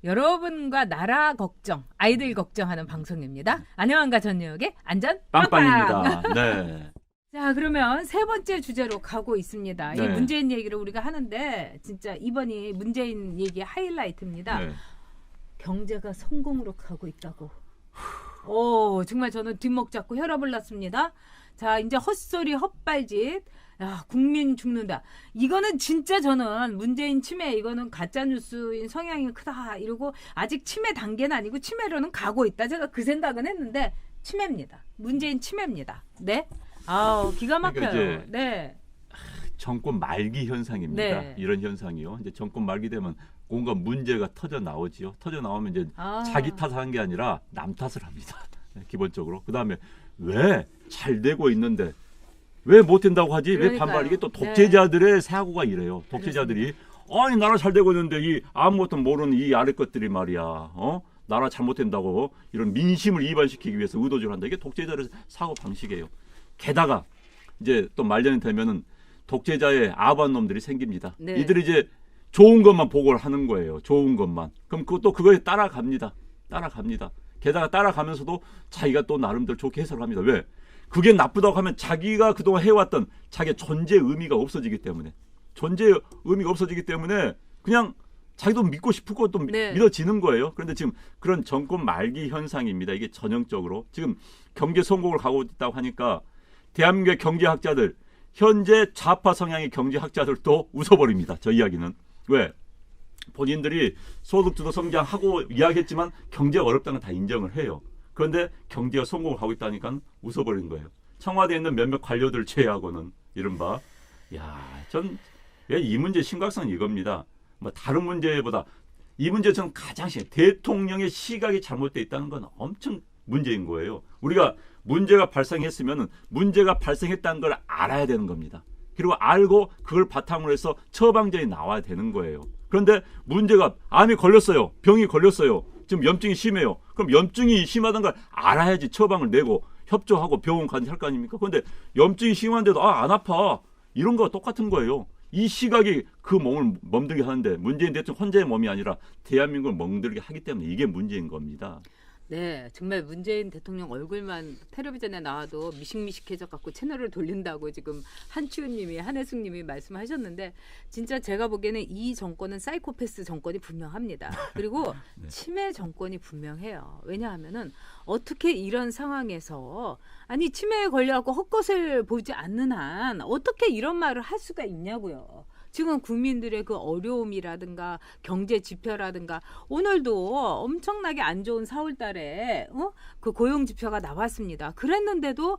여러분과 나라 걱정, 아이들 걱정하는 방송입니다. 안녕한가 전역의 안전 빵빵입니다. 네. 자, 그러면 세 번째 주제로 가고 있습니다. 네. 이 문재인 얘기를 우리가 하는데 진짜 이번이 문재인 얘기의 하이라이트입니다. 네. 경제가 성공으로 가고 있다고. 정말 저는 뒷목 잡고 혈압을 났습니다. 자, 이제 헛소리 헛발짓. 야, 국민 죽는다. 이거는 진짜 저는 문재인 치매, 이거는 가짜뉴스인 성향이 크다 이러고 아직 치매 단계는 아니고 치매로는 가고 있다. 제가 그 생각은 했는데 치매입니다. 문재인 치매입니다. 네. 기가 막혀요. 그러니까 네. 정권 말기 현상입니다. 네. 이런 현상이요. 이제 정권 말기 되면 뭔가 문제가 터져 나오지요. 터져 나오면 이제 자기 탓하는 게 아니라 남 탓을 합니다. 기본적으로. 그다음에 왜 잘 되고 있는데 왜 못 된다고 하지? 그러니까요. 왜 반발? 이게 또 독재자들의 사고가 이래요. 독재자들이 아니 나라 잘 되고 있는데 이 아무것도 모르는 이 아래 것들이 말이야. 나라 잘못된다고 이런 민심을 이반시키기 위해서 의도적으로 한다. 이게 독재자의 사고 방식이에요. 게다가 이제 또 말년이 되면은 독재자의 아부한 놈들이 생깁니다. 네. 이들이 이제 좋은 것만 보고를 하는 거예요. 좋은 것만. 그럼 그것도 그거에 따라갑니다. 게다가 따라가면서도 자기가 또 나름대로 좋게 해석을 합니다. 왜? 그게 나쁘다고 하면 자기가 그동안 해왔던 자기의 존재 의미가 없어지기 때문에 그냥 자기도 믿고 싶을 것도 네. 믿어지는 거예요. 그런데 지금 그런 정권 말기 현상입니다. 이게 전형적으로 지금 경제 성공을 가고 있다고 하니까 대한민국의 경제학자들, 현재 좌파 성향의 경제학자들도 웃어버립니다. 저 이야기는. 왜? 본인들이 소득주도 성장하고 이야기했지만 경제가 어렵다는 건 다 인정을 해요. 그런데 경제가 성공을 하고 있다니까 웃어버리는 거예요. 청와대에 있는 몇몇 관료들 제외하고는 이른바 전 이 문제 심각성은 이겁니다. 뭐 다른 문제보다 이 문제 저는 가장 대통령의 시각이 잘못되어 있다는 건 엄청 문제인 거예요. 우리가 문제가 발생했으면 문제가 발생했다는 걸 알아야 되는 겁니다. 그리고 알고 그걸 바탕으로 해서 처방전이 나와야 되는 거예요. 그런데 문제가 암이 걸렸어요. 병이 걸렸어요. 지금 염증이 심해요. 그럼 염증이 심하다는 걸 알아야지 처방을 내고 협조하고 병원 가지 할 거 아닙니까? 그런데 염증이 심한데도 안 아파. 이런 거 똑같은 거예요. 이 시각이 그 몸을 멍들게 하는데 문재인 대통령 혼자의 몸이 아니라 대한민국을 멍들게 하기 때문에 이게 문제인 겁니다. 네, 정말 문재인 대통령 얼굴만 텔레비전에 나와도 미식미식해져 갖고 채널을 돌린다고 지금 한치훈님이 한혜숙님이 말씀하셨는데 진짜 제가 보기에는 이 정권은 사이코패스 정권이 분명합니다. 그리고 네. 치매 정권이 분명해요. 왜냐하면은 어떻게 이런 상황에서 아니 치매에 걸려갖고 헛것을 보지 않는 한 어떻게 이런 말을 할 수가 있냐고요. 지금 국민들의 그 어려움이라든가 경제 지표라든가 오늘도 엄청나게 안 좋은 4월 달에 그 고용 지표가 나왔습니다. 그랬는데도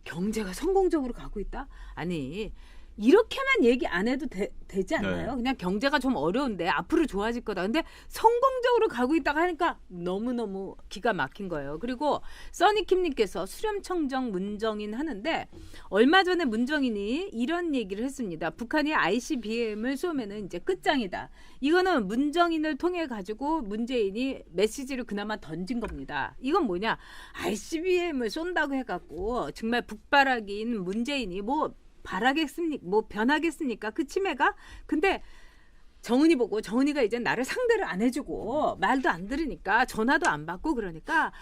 경제가 성공적으로 가고 있다? 아니 이렇게만 얘기 안 해도 되지 않나요? 네. 그냥 경제가 좀 어려운데 앞으로 좋아질 거다. 근데 성공적으로 가고 있다고 하니까 너무너무 기가 막힌 거예요. 그리고 써니킴님께서 수렴청정 문정인 하는데 얼마 전에 문정인이 이런 얘기를 했습니다. 북한이 ICBM을 쏘면은 이제 끝장이다. 이거는 문정인을 통해 가지고 문재인이 메시지를 그나마 던진 겁니다. 이건 뭐냐? ICBM을 쏜다고 해갖고 정말 북바라기인 문재인이 뭐 바라겠습니까? 뭐 변하겠습니까? 그 치매가? 근데 정은이 보고 정은이가 이제 나를 상대를 안 해주고 말도 안 들으니까 전화도 안 받고 그러니까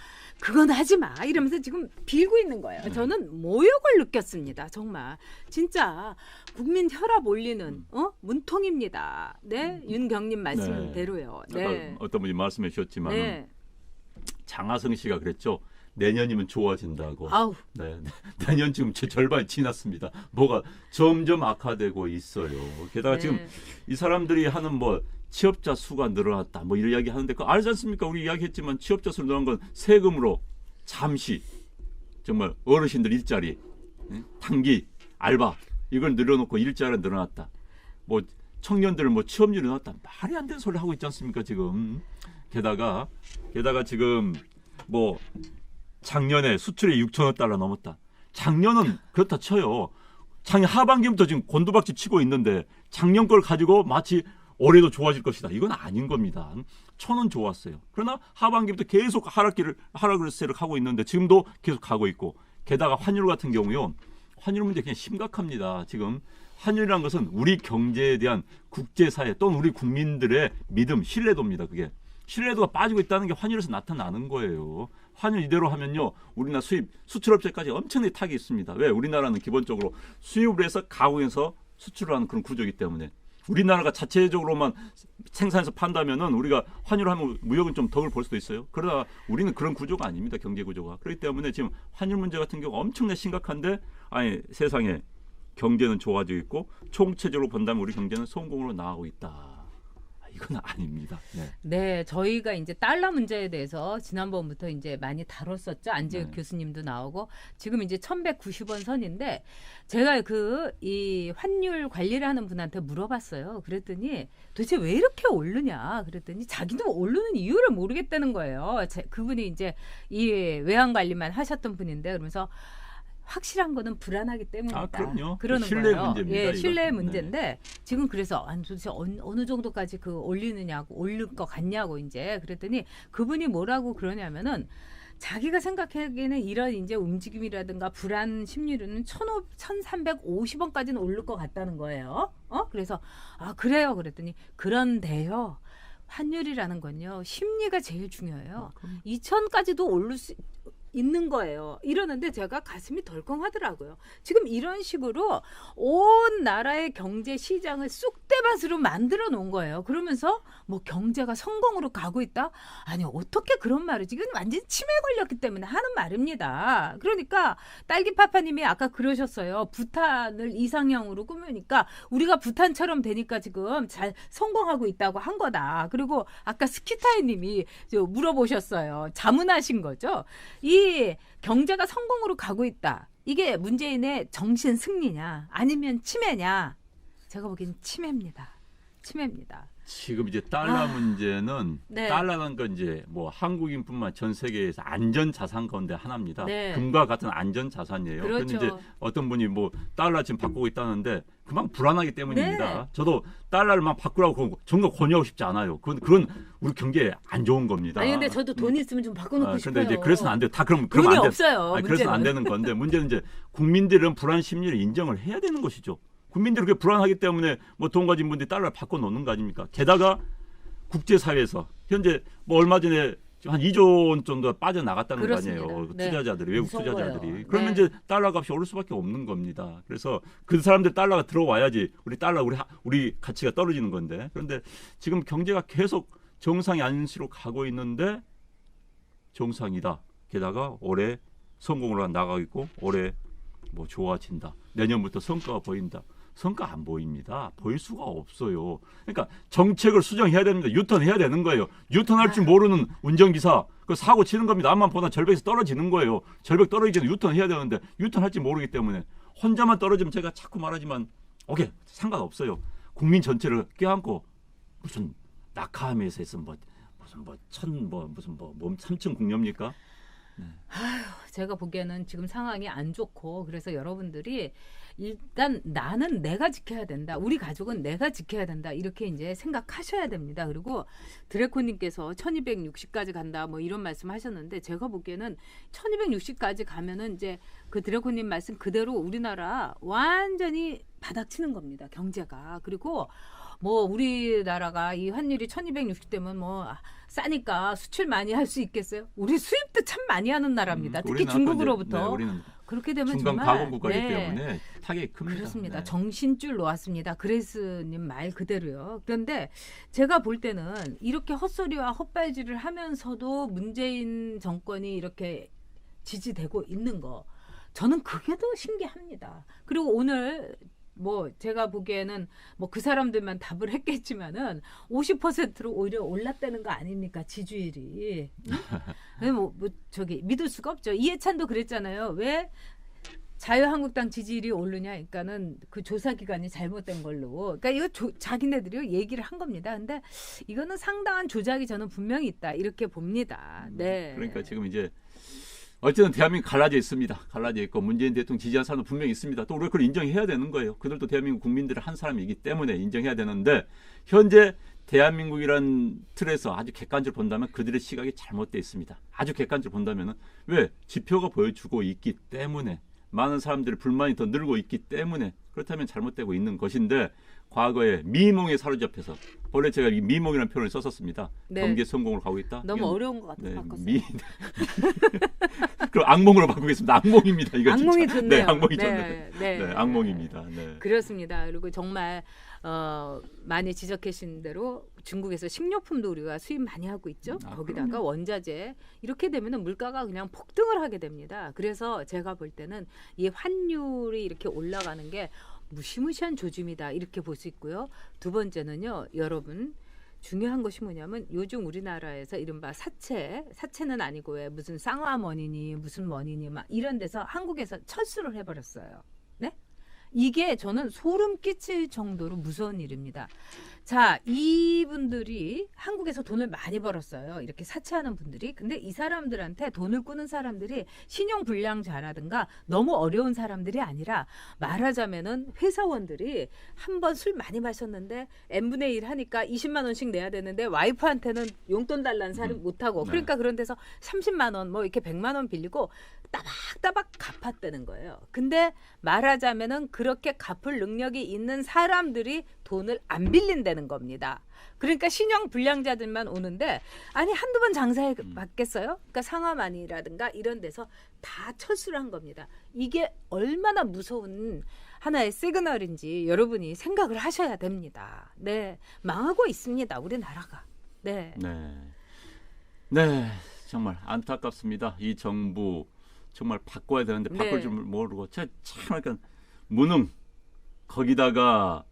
그건 하지 마 이러면서 지금 빌고 있는 거예요. 저는 모욕을 느꼈습니다. 정말 진짜 국민 혈압 올리는 문통입니다. 네, 윤경님 말씀대로요. 네. 어떤 분이 말씀해 주셨지만 네. 장하성 씨가 그랬죠. 내년이면 좋아진다고. 아우. 네, 내년 지금 절반이 지났습니다. 뭐가 점점 악화되고 있어요. 게다가 네. 지금 이 사람들이 하는 뭐 취업자 수가 늘어났다 뭐 이런 이야기 하는데 그거 알지 않습니까? 우리 이야기했지만 취업자 수 늘어난 건 세금으로 잠시 정말 어르신들 일자리, 단기 알바 이걸 늘려놓고 일자리가 늘어났다. 뭐 청년들 뭐 취업률이 늘어났다. 말이 안 되는 소리 하고 있지 않습니까 지금? 게다가 지금 뭐 작년에 수출이 6천억 달러 넘었다. 작년은 그렇다 쳐요. 작년 하반기부터 지금 곤두박질 치고 있는데 작년 걸 가지고 마치 올해도 좋아질 것이다. 이건 아닌 겁니다. 천은 좋았어요. 그러나 하반기부터 계속 하락세를 하고 있는데 지금도 계속 가고 있고 게다가 환율 같은 경우요. 환율 문제 그냥 심각합니다. 지금 환율이라는 것은 우리 경제에 대한 국제사회 또는 우리 국민들의 믿음, 신뢰도입니다. 그게. 신뢰도가 빠지고 있다는 게 환율에서 나타나는 거예요. 환율 이대로 하면요. 우리나라 수출업체까지 엄청나게 타격이 있습니다. 왜? 우리나라는 기본적으로 수입을 해서 가공해서 수출을 하는 그런 구조이기 때문에. 우리나라가 자체적으로만 생산해서 판다면은 우리가 환율하면 무역은 좀 덕을 볼 수도 있어요. 그러나 우리는 그런 구조가 아닙니다. 경제 구조가. 그렇기 때문에 지금 환율 문제 같은 경우가 엄청나게 심각한데 아니 세상에 경제는 좋아지고 있고 총체적으로 본다면 우리 경제는 성공으로 나아가고 있다. 이건 아닙니다. 네. 네, 저희가 이제 달러 문제에 대해서 지난번부터 이제 많이 다뤘었죠. 안재욱 네. 교수님도 나오고 지금 이제 1190원 선인데 제가 이 환율 관리를 하는 분한테 물어봤어요. 그랬더니 도대체 왜 이렇게 오르냐? 그랬더니 자기도 오르는 이유를 모르겠다는 거예요. 그분이 이제 이 외환 관리만 하셨던 분인데 그러면서 확실한 거는 불안하기 때문이다. 그럼요. 그러는 신뢰 거예요. 문제입니다. 예, 신뢰 이건. 문제인데 네. 지금 그래서 도대체 어느 정도까지 그 올리느냐고 올릴 것 같냐고 이제 그랬더니 그분이 뭐라고 그러냐면은 자기가 생각하기에는 이런 이제 움직임이라든가 불안 심리로는 1,350원까지는 오를 것 같다는 거예요. 그래서 그래요. 그랬더니 그런데요. 환율이라는 건요. 심리가 제일 중요해요. 2,000까지도 오를 수 있는 거예요. 이러는데 제가 가슴이 덜컹하더라고요. 지금 이런 식으로 온 나라의 경제 시장을 쑥대밭으로 만들어 놓은 거예요. 그러면서 뭐 경제가 성공으로 가고 있다? 아니 어떻게 그런 말을 지금 완전 치매 걸렸기 때문에 하는 말입니다. 그러니까 딸기파파님이 아까 그러셨어요. 부탄을 이상형으로 꾸미니까 우리가 부탄처럼 되니까 지금 잘 성공하고 있다고 한 거다. 그리고 아까 스키타이님이 물어보셨어요. 자문하신 거죠. 이 경제가 성공으로 가고 있다. 이게 문재인의 정신 승리냐 아니면 치매냐? 제가 보기엔 치매입니다. 치매입니다. 지금 이제 달러 문제는 네. 달러는 건 이제 뭐 한국인뿐만 전 세계에서 안전 자산 가운데 하나입니다. 네. 금과 같은 안전 자산이에요. 그렇죠. 그런데 이제 어떤 분이 뭐 달러 지금 바꾸고 있다는데 그만 불안하기 때문입니다. 네. 저도 달러를 막 바꾸라고 전혀 권유하고 싶지 않아요. 그건 우리 경제에 안 좋은 겁니다. 아니 근데 저도 돈 있으면 좀 바꿔놓고 싶어요. 근데 이제 그래서는 안 돼요. 다 그러면 돈이 안 돼. 없어요. 그래서는 안 되는 건데 문제는 이제 국민들은 불안 심리를 인정을 해야 되는 것이죠. 국민들이 그렇게 불안하기 때문에 뭐 돈 가진 분들이 달러를 바꿔 놓는 거 아닙니까? 게다가 국제사회에서 현재 뭐 얼마 전에 한 2조 원 정도 빠져나갔다는 그렇습니다. 거 아니에요. 네. 투자자들이, 외국 무서운 투자자들이. 거예요. 그러면 네. 이제 달러 값이 오를 수밖에 없는 겁니다. 그래서 그 사람들 달러가 들어와야지 우리 가치가 떨어지는 건데. 그런데 지금 경제가 계속 정상이 안시로 가고 있는데 정상이다. 게다가 올해 성공으로 나가고 있고 올해 뭐 좋아진다. 내년부터 성과가 보인다. 성과 안 보입니다. 보일 수가 없어요. 그러니까 정책을 수정해야 됩니다. 유턴해야 되는 거예요. 유턴할 줄 모르는 운전기사 그 사고 치는 겁니다. 앞만 보다 절벽에서 떨어지는 거예요. 절벽 떨어지기 전에 유턴해야 되는데 유턴할 줄 모르기 때문에 혼자만 떨어지면 제가 자꾸 말하지만 오케이 상관없어요. 국민 전체를 껴안고 무슨 낙하함에서 무슨 몸 3층 국녀입니까? 제가 보기에는 지금 상황이 안 좋고 그래서 여러분들이 일단 나는 내가 지켜야 된다. 우리 가족은 내가 지켜야 된다. 이렇게 이제 생각하셔야 됩니다. 그리고 드래코님께서 1260까지 간다. 뭐 이런 말씀 하셨는데 제가 보기에는 1260까지 가면은 이제 그 드래코님 말씀 그대로 우리나라 완전히 바닥치는 겁니다. 경제가. 그리고 뭐 우리나라가 이 환율이 1260대면 뭐 싸니까 수출 많이 할 수 있겠어요? 우리 수입도 참 많이 하는 나라입니다. 특히 우리는 중국으로부터. 우리는 그렇게 되면 중간 정말 가공국가이기 때문에 타격이 큽니다. 그렇습니다. 네. 정신줄 놓았습니다. 그레스님 말 그대로요. 그런데 제가 볼 때는 이렇게 헛소리와 헛발질을 하면서도 문재인 정권이 이렇게 지지되고 있는 거 저는 그게 더 신기합니다. 그리고 오늘 뭐 제가 보기에는 뭐 그 사람들만 답을 했겠지만은 50%로 오히려 올랐다는 거 아닙니까 지지율이? 뭐 저기 믿을 수가 없죠. 이해찬도 그랬잖아요. 왜 자유한국당 지지율이 오르냐? 그러니까는 그 조사 기관이 잘못된 걸로. 그러니까 이거 자기네들이 얘기를 한 겁니다. 근데 이거는 상당한 조작이 저는 분명히 있다 이렇게 봅니다. 네. 그러니까 지금 이제 어쨌든 대한민국 갈라져 있습니다. 갈라져 있고 문재인 대통령 지지하는 사람도 분명히 있습니다. 또 우리가 그걸 인정해야 되는 거예요. 그들도 대한민국 국민들의 한 사람이기 때문에 인정해야 되는데 현재 대한민국이란 틀에서 아주 객관적으로 본다면 그들의 시각이 잘못되어 있습니다. 아주 객관적으로 본다면 왜? 지표가 보여주고 있기 때문에 많은 사람들의 불만이 더 늘고 있기 때문에 그렇다면 잘못되고 있는 것인데 과거에 미몽에 사로잡혀서 원래 제가 이 미몽이라는 표현을 썼었습니다. 네. 경제 성공을 가고 있다. 너무 이건, 어려운 것 같아서 바꿨어요. 그럼 악몽으로 바꾸겠습니다. 악몽입니다. 이거 악몽이 진짜. 좋네요. 네, 악몽이 좋네요. 네, 네. 네, 악몽입니다. 네. 그렇습니다. 그리고 정말 많이 지적하신 대로 중국에서 식료품도 우리가 수입 많이 하고 있죠. 거기다가 그럼요. 원자재 이렇게 되면은 물가가 그냥 폭등을 하게 됩니다. 그래서 제가 볼 때는 이 환율이 이렇게 올라가는 게 무시무시한 조짐이다 이렇게 볼 수 있고요. 두 번째는요, 여러분 중요한 것이 뭐냐면 요즘 우리나라에서 이른바 사채는 아니고 왜 무슨 쌍화머니니 무슨 머니니 막 이런 데서 한국에서 철수를 해버렸어요. 네? 이게 저는 소름 끼칠 정도로 무서운 일입니다. 자, 이분들이 한국에서 돈을 많이 벌었어요. 이렇게 사채하는 분들이. 근데 이 사람들한테 돈을 꾸는 사람들이 신용불량자라든가 너무 어려운 사람들이 아니라 말하자면은 회사원들이 한 번 술 많이 마셨는데 n분의 1 하니까 20만 원씩 내야 되는데 와이프한테는 용돈 달라는 사람 못하고 네. 그러니까 그런 데서 30만 원 뭐 이렇게 100만 원 빌리고 따박따박 갚았다는 거예요. 근데 말하자면은 그렇게 갚을 능력이 있는 사람들이 돈을 안 빌린다는 겁니다. 그러니까 신용 불량자들만 오는데 아니 한두 번 장사해 봤겠어요? 그러니까 상하만이라든가 이런 데서 다 철수를 한 겁니다. 이게 얼마나 무서운 하나의 시그널인지 여러분이 생각을 하셔야 됩니다. 네, 망하고 있습니다. 우리나라가. 네. 네. 네. 정말 안타깝습니다. 이 정부 정말 바꿔야 되는데 바꿀 네. 줄 모르고 참 약간 무능 거기다가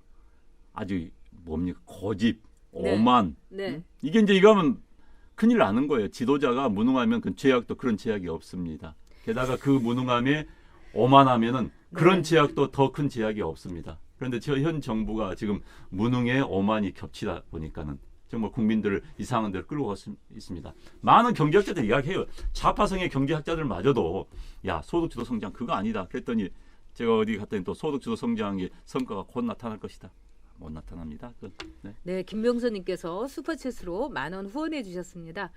아주 뭡니까 고집 네. 오만 네. 이게 이제 이거 하면 큰일 나는 거예요. 지도자가 무능하면 그 제약도 그런 제약이 없습니다. 게다가 그 무능함에 오만하면은 그런 네. 제약도 더 큰 제약이 없습니다. 그런데 현 정부가 지금 무능에 오만이 겹치다 보니까는 정말 국민들을 이상한 데로 끌고 가고 있습니다. 많은 경제학자들 이야기해요. 좌파성의 경제학자들마저도 야 소득주도 성장 그거 아니다. 그랬더니 제가 어디 갔더니 또 소득주도 성장의 성과가 곧 나타날 것이다. 못 나타납니다. 네. 네, 김병선님께서 슈퍼챗으로 10,000원 후원해 주셨습니다.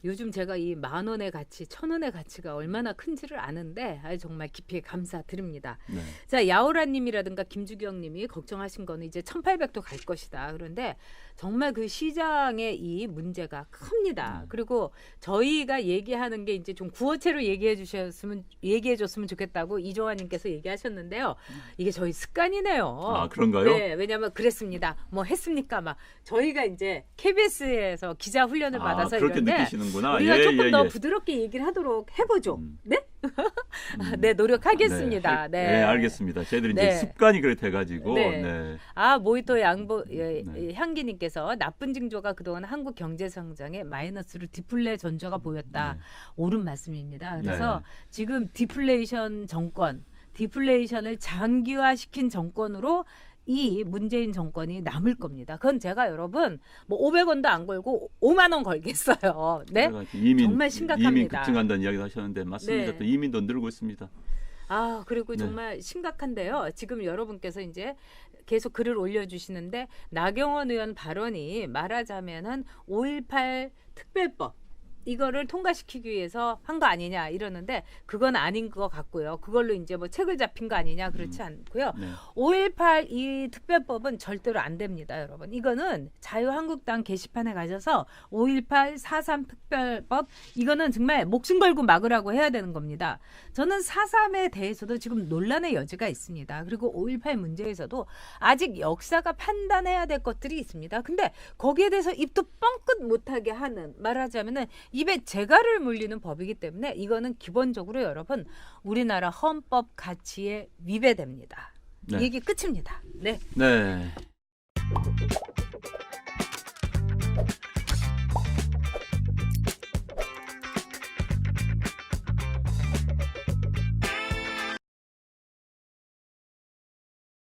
요즘 제가 이 10,000원의 가치, 1,000원의 가치가 얼마나 큰지를 아는데 정말 깊이 감사드립니다. 네. 자, 야오라님이라든가 김주경님이 걱정하신 거는 이제 1,800도 갈 것이다. 그런데 정말 그 시장의 이 문제가 큽니다. 그리고 저희가 얘기하는 게 이제 좀 구어체로 얘기해 줬으면 좋겠다고 이종환님께서 얘기하셨는데요. 이게 저희 습관이네요. 아 그런가요? 네, 왜냐하면 그랬습니다. 뭐 했습니까? 막 저희가 이제 KBS에서 기자 훈련을 받아서 그렇게 이런데 느끼시는구나. 우리가 예, 조금 예, 더 예. 부드럽게 얘기를 하도록 해보죠. 네? 네, 노력하겠습니다. 네, 네, 알겠습니다. 저희들이 네. 이제 습관이 그래 돼가지고 네. 네. 모히또 양보 네. 향기님께서 나쁜 징조가 그동안 한국 경제 성장에 마이너스로 디플레 전조가 보였다. 네. 옳은 말씀입니다. 그래서 네. 지금 디플레이션 정권, 디플레이션을 장기화시킨 정권으로 이 문재인 정권이 남을 겁니다. 그건 제가 여러분 뭐 500원도 안 걸고 5만 원 걸겠어요. 네? 정말 심각합니다. 이민 급증한다는 이야기도 하셨는데 맞습니다. 네. 또 이민도 늘고 있습니다. 그리고 네. 정말 심각한데요. 지금 여러분께서 이제 계속 글을 올려주시는데 나경원 의원 발언이 말하자면은 5.18 특별법 이거를 통과시키기 위해서 한 거 아니냐 이러는데 그건 아닌 것 같고요. 그걸로 이제 뭐 책을 잡힌 거 아니냐 그렇지 않고요. 네. 5.18 이 특별법은 절대로 안 됩니다, 여러분. 이거는 자유한국당 게시판에 가셔서 5.18 4.3 특별법 이거는 정말 목숨 걸고 막으라고 해야 되는 겁니다. 저는 4.3에 대해서도 지금 논란의 여지가 있습니다. 그리고 5.18 문제에서도 아직 역사가 판단해야 될 것들이 있습니다. 근데 거기에 대해서 입도 뻥끗 못하게 하는 말하자면은 입에 재갈을 물리는 법이기 때문에 이거는 기본적으로 여러분 우리나라 헌법 가치에 위배됩니다. 네. 얘기 끝입니다. 네. 네.